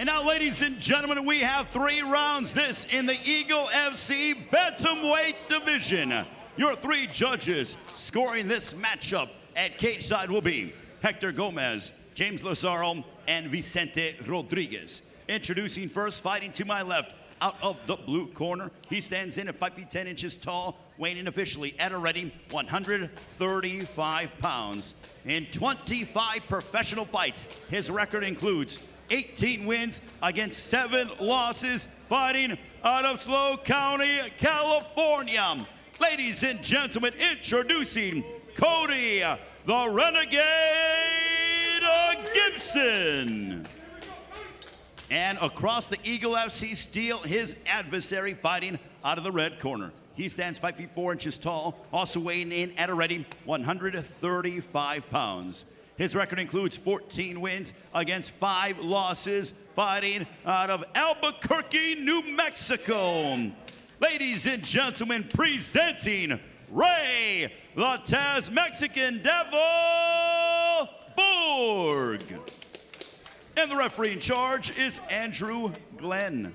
And now, ladies and gentlemen, we have 3 rounds. This in the Eagle FC Bantamweight division. Your 3 judges scoring this matchup at cage side will be Hector Gomez, James Lazaro, and Vicente Rodriguez. Introducing first, fighting to my left, out of the blue corner. He stands in at 5 feet 10 inches tall, weighing in officially at a ready 135 pounds. In 25 professional fights, his record includes 18 wins against 7 losses, fighting out of SLO County, California. Ladies and gentlemen, introducing Cody, the Renegade Gibson. And across the Eagle FC steel, his adversary fighting out of the red corner. He stands 5 feet 4 inches tall, also weighing in at a ready 135 pounds. His record includes 14 wins against 5 losses, fighting out of Albuquerque, New Mexico. Ladies and gentlemen, presenting Ray, the Taz Mexican Devil, Borg. And the referee in charge is Andrew Glenn.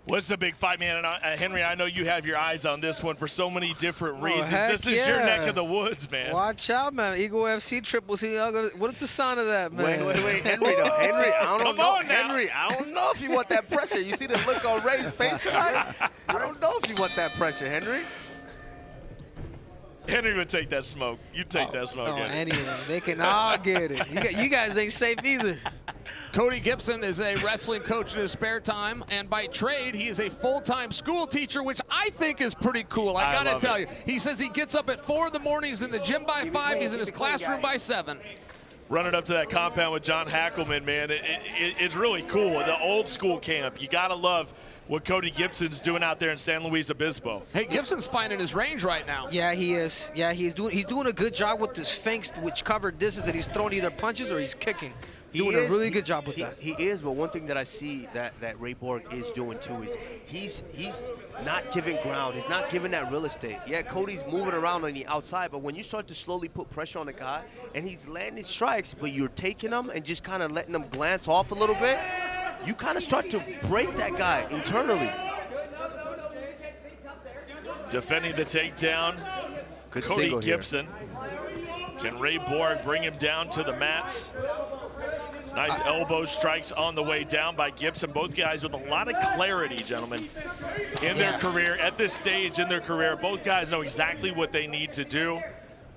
What's a big fight, man? And Henry, I know you have your eyes on this one for so many different reasons. This is your neck of the woods, man. Watch out, man. Eagle FC, Triple C. What's the sign of that, man? Wait, Henry, though. Henry, I don't know. Henry, I don't know if you want that pressure. You see the look on Ray's face tonight? I don't know if you want that pressure, Henry. Henry would take that smoke. You take that smoke. Any of them. They can all get it. You guys ain't safe either. Cody Gibson is a wrestling coach in his spare time, and by trade, he is a full-time school teacher, which I think is pretty cool. I gotta tell you. He says he gets up at 4 in the morning, he's in the gym by 5, he's in his classroom by 7. Running up to that compound with John Hackelman, man, it's really cool. The old school camp, you gotta love what Cody Gibson's doing out there in San Luis Obispo. Hey, Gibson's finding his range right now. Yeah, he is. Yeah, he's doing a good job with his feints, which cover distance that he's throwing either punches or he's kicking. Doing a really good job with that. He is, but one thing that I see that Ray Borg is doing too is he's not giving ground. He's not giving that real estate. Yeah, Cody's moving around on the outside, but when you start to slowly put pressure on the guy and he's landing strikes, but you're taking them and just kind of letting them glance off a little bit, you kind of start to break that guy internally. Defending the takedown, Good Cody Gibson. Can Ray Borg bring him down to the mats? Nice elbow strikes on the way down by Gibson. Both guys with a lot of clarity, gentlemen, in their career. At this stage in their career, both guys know exactly what they need to do,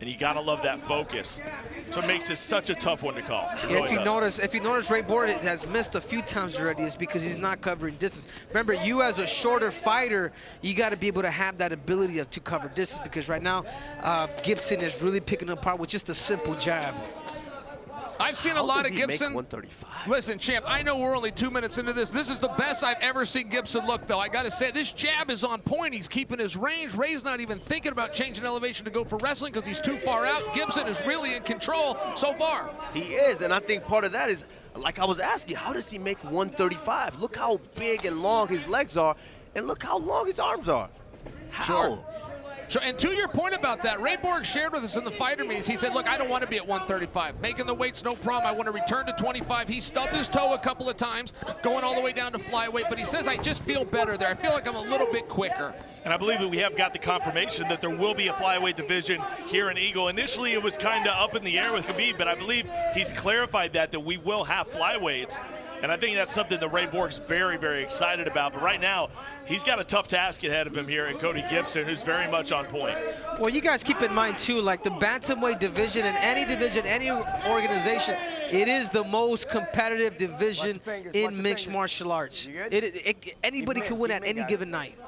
and you gotta love that focus. So it makes this such a tough one to call. Yeah, if you notice, Ray Borg has missed a few times already. It's because he's not covering distance. Remember, you as a shorter fighter, you got to be able to have that ability to cover distance, because right now, Gibson is really picking apart with just a simple jab. I've seen a lot of Gibson. 135? Listen, champ, I know we're only 2 minutes into this. This is the best I've ever seen Gibson look, though. I got to say, this jab is on point. He's keeping his range. Ray's not even thinking about changing elevation to go for wrestling because he's too far out. Gibson is really in control so far. He is, and I think part of that is, like I was asking, how does he make 135? Look how big and long his legs are, and look how long his arms are. How? Sure. Sure, and to your point about that, Ray Borg shared with us in the fighter meetings, he said, look, I don't want to be at 135. Making the weights, no problem. I want to return to 25. He stubbed his toe a couple of times, going all the way down to flyweight, but he says, I just feel better there. I feel like I'm a little bit quicker. And I believe that we have got the confirmation that there will be a flyweight division here in Eagle. Initially, it was kind of up in the air with Khabib, but I believe he's clarified that we will have flyweights. And I think that's something that Ray Borg's very, very excited about. But right now, he's got a tough task ahead of him here in Cody Gibson, who's very much on point. Well, you guys keep in mind, too, like the bantamweight division in any division, any organization, it is the most competitive division in mixed martial arts. Anybody can win at any given night.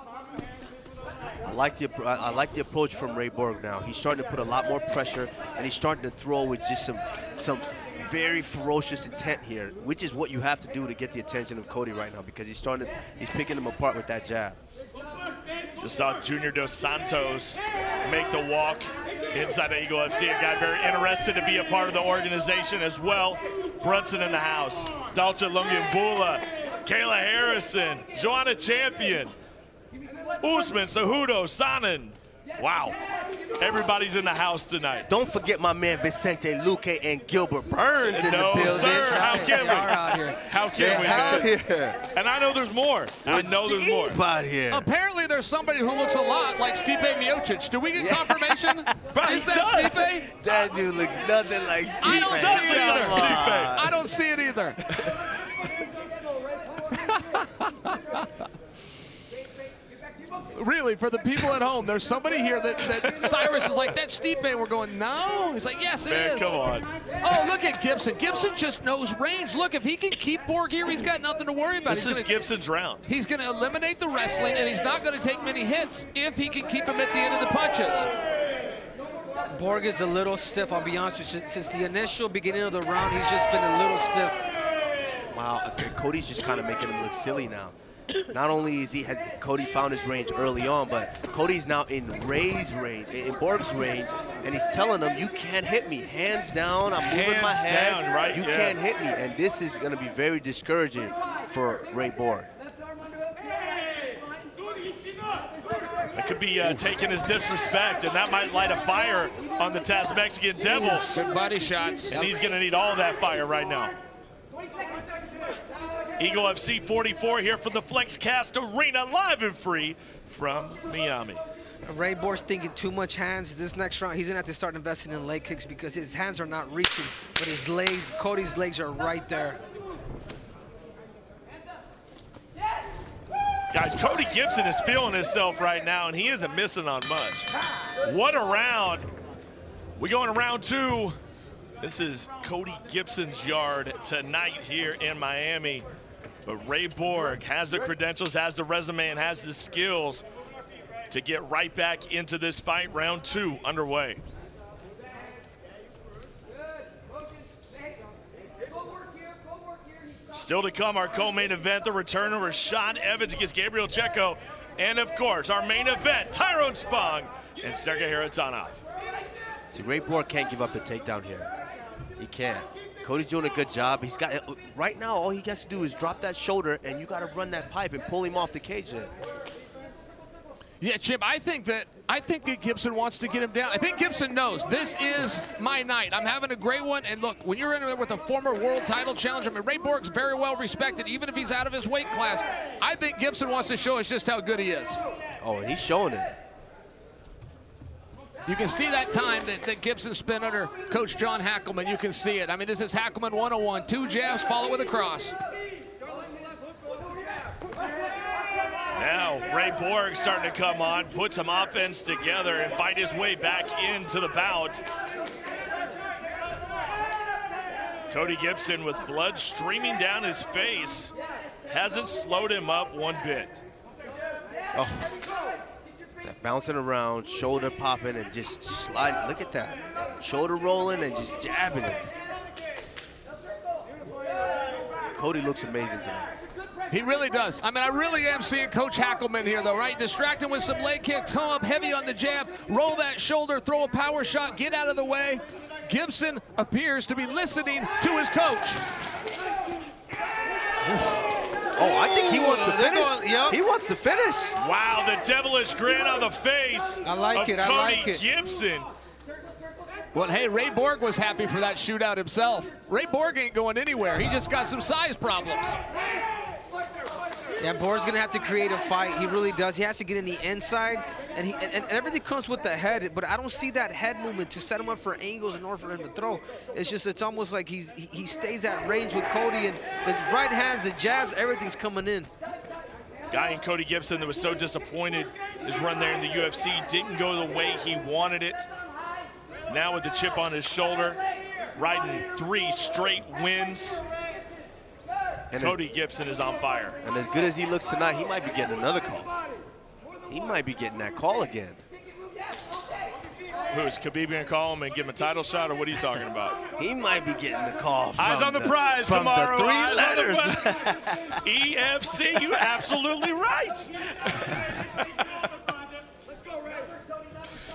I like the approach from Ray Borg now. He's starting to put a lot more pressure, and he's starting to throw with just some very ferocious intent here, which is what you have to do to get the attention of Cody right now, because he's picking him apart with that jab. Just saw Junior Dos Santos make the walk inside the Eagle FC. A guy very interested to be a part of the organization as well. Brunson in the house. Dalcha Lungiambula, Kayla Harrison, Joanna Champion, Usman, Cejudo, Sanin, Wow. Everybody's in the house tonight. Don't forget my man Vicente Luque and Gilbert Burns in the No, building. sir. How can They are out we? here. How can They're we? out man? here. And I know there's more. I know there's more. Deep out here. Apparently, there's somebody who looks a lot like Stipe Miocic. Do we get confirmation? Right, Is he that does. Stipe? That dude looks nothing like Steve. I don't see it either. Come on. I don't see it either. Really, for the people at home, there's somebody here that Cyrus is like, that's Stipe. We're going, no. He's like, yes, it Man, is. come on. Oh, look at Gibson. Gibson just knows range. Look, if he can keep Borg here, he's got nothing to worry about. This is Gibson's round. He's going to eliminate the wrestling, and he's not going to take many hits if he can keep him at the end of the punches. Borg is a little stiff, I'll be honest with you. Since the initial beginning of the round, he's just been a little stiff. Wow, Cody's just kind of making him look silly now. Not only has Cody found his range early on, but Cody's now in Ray's range, in Borg's range, and he's telling him, you can't hit me. Hands down, I'm moving my Hands head. down, right? You Yeah. can't hit me. And this is going to be very discouraging for Ray Borg. It could be taken as disrespect, and that might light a fire on the Taz Mexican Devil. Good body shots. And he's going to need all that fire right now. Eagle FC 44 here from the FlexCast Arena, live and free from Miami. Ray Borg's thinking too much hands. This next round, he's gonna have to start investing in leg kicks because his hands are not reaching, but his legs, Cody's legs are right there. Guys, Cody Gibson is feeling himself right now, and he isn't missing on much. What a round. We go into round two. This is Cody Gibson's yard tonight here in Miami. But Ray Borg has the credentials, has the resume, and has the skills to get right back into this fight. Round two underway. Still to come, our co-main event, the return of Rashad Evans against Gabriel Checo. And of course, our main event, Tyrone Spong and Sergey Haratonov. See, Ray Borg can't give up the takedown here. He can't. Cody's doing a good job. He's got, right now, all he has to do is drop that shoulder, and you got to run that pipe and pull him off the cage there. Yeah, Chip, I think that Gibson wants to get him down. I think Gibson knows this is my night. I'm having a great one. And look, when you're in there with a former world title challenger, I mean, Ray Borg's very well respected, even if he's out of his weight class. I think Gibson wants to show us just how good he is. Oh, and he's showing it. You can see that time that Gibson spent under Coach John Hackelman. You can see it. I mean, this is Hackelman 101. 2 jabs, follow with a cross. Now, Ray Borg starting to come on, put some offense together and fight his way back into the bout. Cody Gibson with blood streaming down his face. Hasn't slowed him up one bit. Oh, that bouncing around, shoulder popping, and just sliding. Look at that. Shoulder rolling and just jabbing it. Cody looks amazing tonight. He really does. I mean, I really am seeing Coach Hackelman here, though, right? Distract him with some leg kicks, come up heavy on the jab, roll that shoulder, throw a power shot, get out of the way. Gibson appears to be listening to his coach. Oh, I think he wants to finish. Yep. He wants to finish. Wow, the devilish grin on the face I like of it, I Cody like it. Gibson. Well, hey, Ray Borg was happy for that shootout himself. Ray Borg ain't going anywhere. He just got some size problems. Yeah, Borg's gonna have to create a fight. He really does. He has to get in the inside, and everything comes with the head. But I don't see that head movement to set him up for angles in order for him to throw. It's almost like he stays at range with Cody, and the right hands, the jabs, everything's coming in. Guy in Cody Gibson that was so disappointed his run there in the UFC didn't go the way he wanted it. Now with the chip on his shoulder, riding 3 straight wins. And Cody Gibson is on fire. And as good as he looks tonight, he might be getting another call. He might be getting that call again. Who is Khabib gonna call him and give him a title shot, or what are you talking about? He might be getting the call. Eyes on the prize from tomorrow. the 3 Eyes on the letters. prize. EFC, you absolutely right.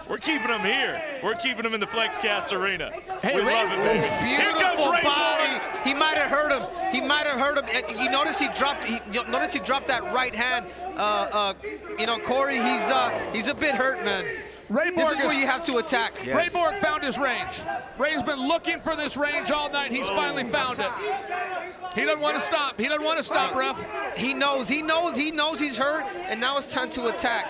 We're keeping him here. We're keeping him in the FlexCast Arena. Hey, we Ray, love it, baby. Here comes Beautiful Ray body. Borg. He might have hurt him. He might have hurt him. You notice he dropped. Notice he dropped that right hand. You know, Corey, he's a bit hurt, man. Ray This Borg is where you have to attack. Yes. Ray Borg found his range. Ray's been looking for this range all night. He's finally found it. He doesn't want to stop. He doesn't want to stop, ref. He knows he's hurt, and now it's time to attack.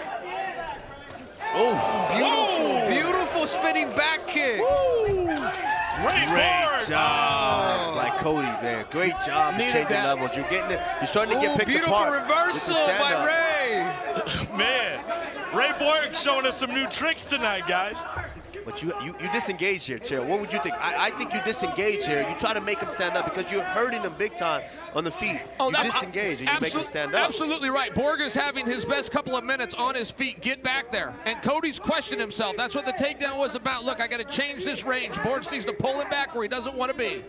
Oh, Beautiful spinning back kick. Ray great Borg. job by Cody, man. Great job of Needed changing that. levels. You're starting to get picked Beautiful apart. with the reversal by stand-up. Ray. Man, Ray Borg showing us some new tricks tonight, guys. But you disengage here, Chair. What would you think? I think you disengage here. You try to make him stand up because you're hurting him big time on the feet. You disengage and you make him stand up. Absolutely right. Borg is having his best couple of minutes on his feet. Get back there. And Cody's questioned himself. That's what the takedown was about. Look, I got to change this range. Borg needs to pull him back where he doesn't want to be.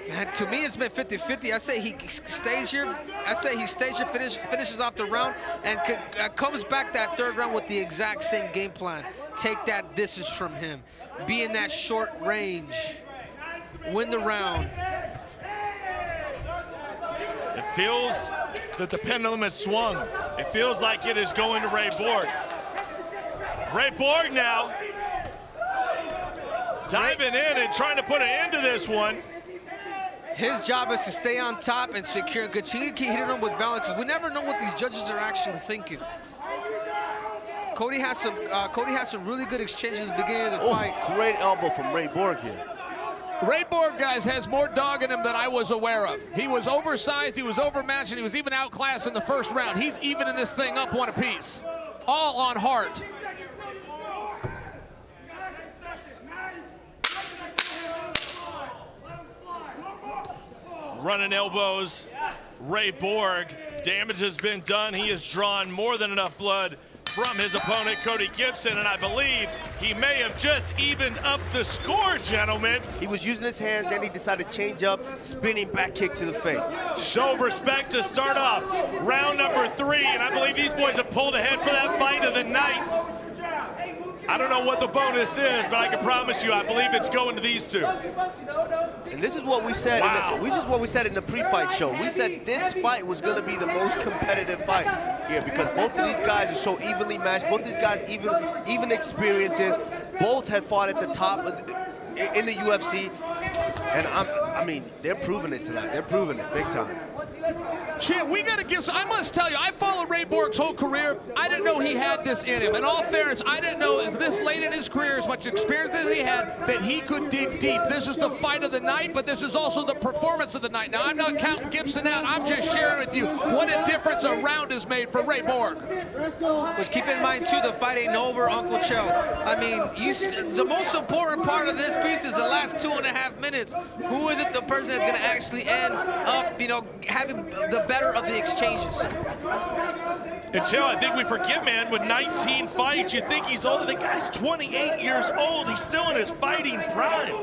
Man, to me, it's been 50-50. I say he stays here. I say he stays here, finishes off the round, and comes back that third round with the exact same game plan. Take that distance from him. Be in that short range. Win the round. It feels that the pendulum has swung. It feels like it is going to Ray Borg. Ray Borg now diving in and trying to put an end to this one. His job is to stay on top and secure and continue to keep hitting him with balance. We never know what these judges are actually thinking. Cody has some really good exchanges at the beginning of the fight. Great elbow from Ray Borg here. Ray Borg, guys, has more dog in him than I was aware of. He was oversized, he was overmatched, and he was even outclassed in the first round. He's evening this thing up one apiece. All on heart. Running elbows, Ray Borg. Damage has been done. He has drawn more than enough blood from his opponent, Cody Gibson, and I believe he may have just evened up the score, gentlemen. He was using his hands, then he decided to change up, spinning back kick to the face. Show of respect to start off round number 3, and I believe these boys have pulled ahead for that fight of the night. I don't know what the bonus is, but I can promise you, I believe it's going to these two. And this is what we said. Wow. This is what we said in the pre-fight show. We said this fight was going to be the most competitive fight here because both of these guys are so evenly matched. Both these guys even experiences. Both had fought at the top in the UFC, and I mean, they're proving it tonight. They're proving it big time. Champ, we got to give, I must tell you, I followed Ray Borg's whole career. I didn't know he had this in him. In all fairness, I didn't know this late in his career, as much experience as he had, that he could dig deep. This is the fight of the night, but this is also the performance of the night. Now, I'm not counting Gibson out. I'm just sharing with you what a difference a round has made for Ray Borg. But keep in mind, too, the fight ain't over, Uncle Cho. I mean, the most important part of this piece is the last 2.5 minutes. Who is it the person that's going to actually end up, you know, having the better of the exchanges? And Joe, I think we forget, man, with 19 fights, you think he's older. The guy's 28 years old. He's still in his fighting prime.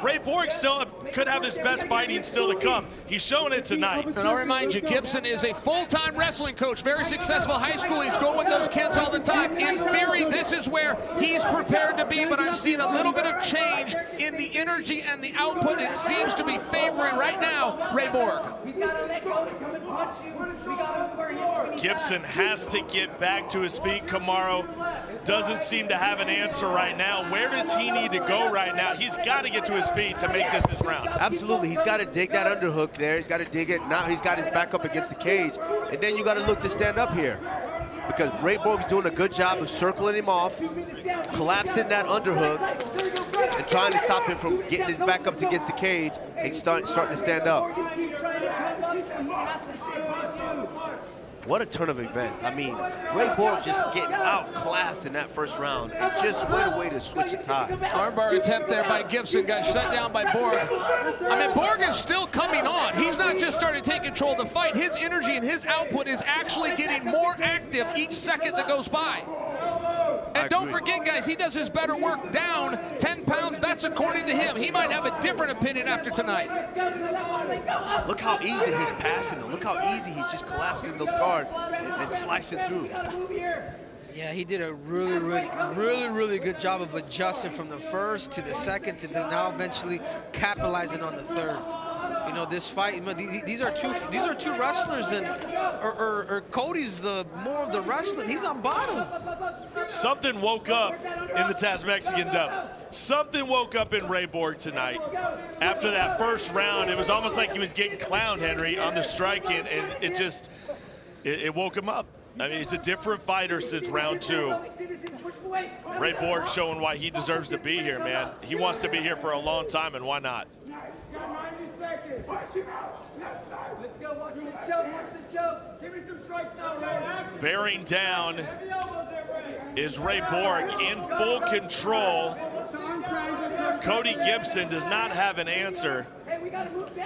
Ray Borg still could have his best fighting still to come. He's showing it tonight. And I'll remind you, Gibson is a full-time wrestling coach, very successful high school. He's going with those kids all the time. In theory, this is where he's prepared to be, but I'm seeing a little bit of change in the energy and the output. It seems to be favoring right now Ray Borg. Gibson has to get back to his feet. Kamaru doesn't seem to have an answer right now. Where does he need to go right now? He's got to get to his feet to make this his round. Absolutely, he's got to dig that underhook there. He's got to dig it. Now he's got his back up against the cage. And then you got to look to stand up here. Because Ray Borg's doing a good job of circling him off, collapsing that underhook, and trying to stop him from getting his back up against the cage and starting to stand up. What a turn of events. I mean, Ray Borg just getting outclassed in that first round and just went away to switch a tie. Armbar attempt there by Gibson got shut down by Borg. I mean, Borg is still coming on. He's not just starting to take control of the fight. His energy and his output is actually getting more active each second that goes by. And don't forget, guys, he does his better work down 10 pounds. That's according to him. He might have a different opinion after tonight. Look how easy he's passing them. Look how easy he's just collapsing those guards and slicing through. Yeah, he did a really good job of adjusting from the first to the second to now eventually capitalizing on the third. You know, this fight. You know, these are two wrestlers, and or Cody's more of the wrestler. He's on bottom. Something woke up in the Taz Mexican Devil. Something woke up in Ray Borg tonight. After that first round, it was almost like he was getting clowned, Henry, on the striking, and it woke him up. I mean, he's a different fighter since round 2. Ray Borg showing why he deserves to be here, man. He wants to be here for a long time, and why not? Let's go, watch the choke. Give me some strikes now, Ray. Bearing down is Ray Borg in full control. Cody Gibson does not have an answer.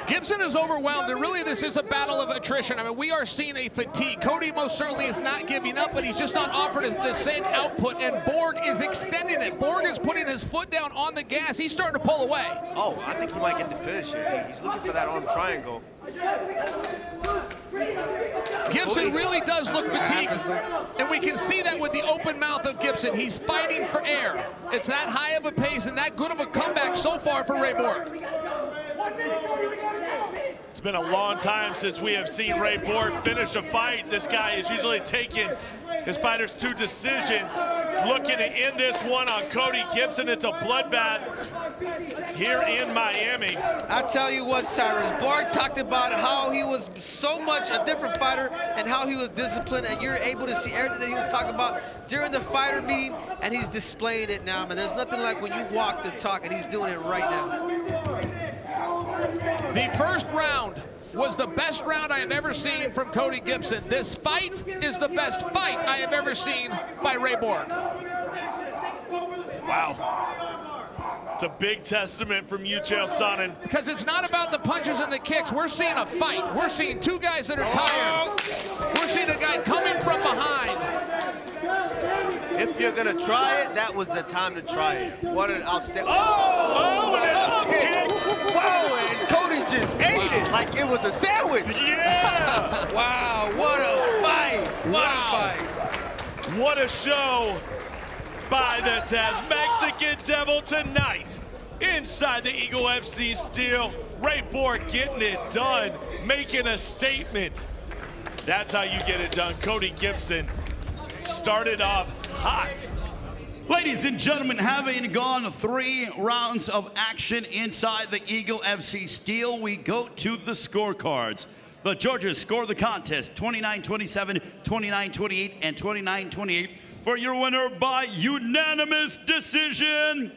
Gibson is overwhelmed, and really this is a battle of attrition. I mean, we are seeing a fatigue. Cody most certainly is not giving up, but he's just not offering the same output, and Borg is extending it. Borg is putting his foot down on the gas. He's starting to pull away. Oh, I think he might get the finish here. He's looking for that arm triangle. Gibson really does look fatigued, and we can see that with the open mouth of Gibson. He's fighting for air. It's that high of a pace and that good of a comeback so far for Ray Borg. It's been a long time since we have seen Ray Borg finish a fight. This guy is usually taking his fighters to decision. Looking to end this one on Cody Gibson. It's a bloodbath here in Miami. I tell you what, Cyrus, Borg talked about how he was so much a different fighter and how he was disciplined, and you're able to see everything that he was talking about during the fighter meeting, and he's displaying it now, man. There's nothing like when you walk the talk, and he's doing it right now. The first round was the best round I have ever seen from Cody Gibson. This fight is the best fight I have ever seen by Ray Borg. Wow. It's a big testament from Yuchel Sonnen. Because it's not about the punches and the kicks. We're seeing a fight. We're seeing two guys that are tired. We're seeing a guy coming from behind. If you're gonna try it, that was the time to try it. What an outstanding! Oh, kick! Wow, and Cody just ate it like it was a sandwich. Yeah! Wow, what a fight! What a fight! What a show by the Taz Mexican Devil tonight. Inside the Eagle FC Steel, Ray Borg getting it done, making a statement. That's how you get it done. Cody Gibson started off hot. Ladies and gentlemen, having gone 3 rounds of action inside the Eagle FC Steel, we go to the scorecards. The judges score the contest 29-27, 29-28, and 29-28 for your winner by unanimous decision,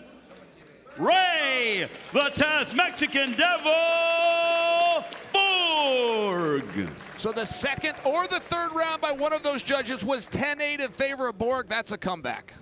Ray, the Taz Mexican Devil, Borg. So the second or the third round by one of those judges was 10-8 in favor of Borg. That's a comeback.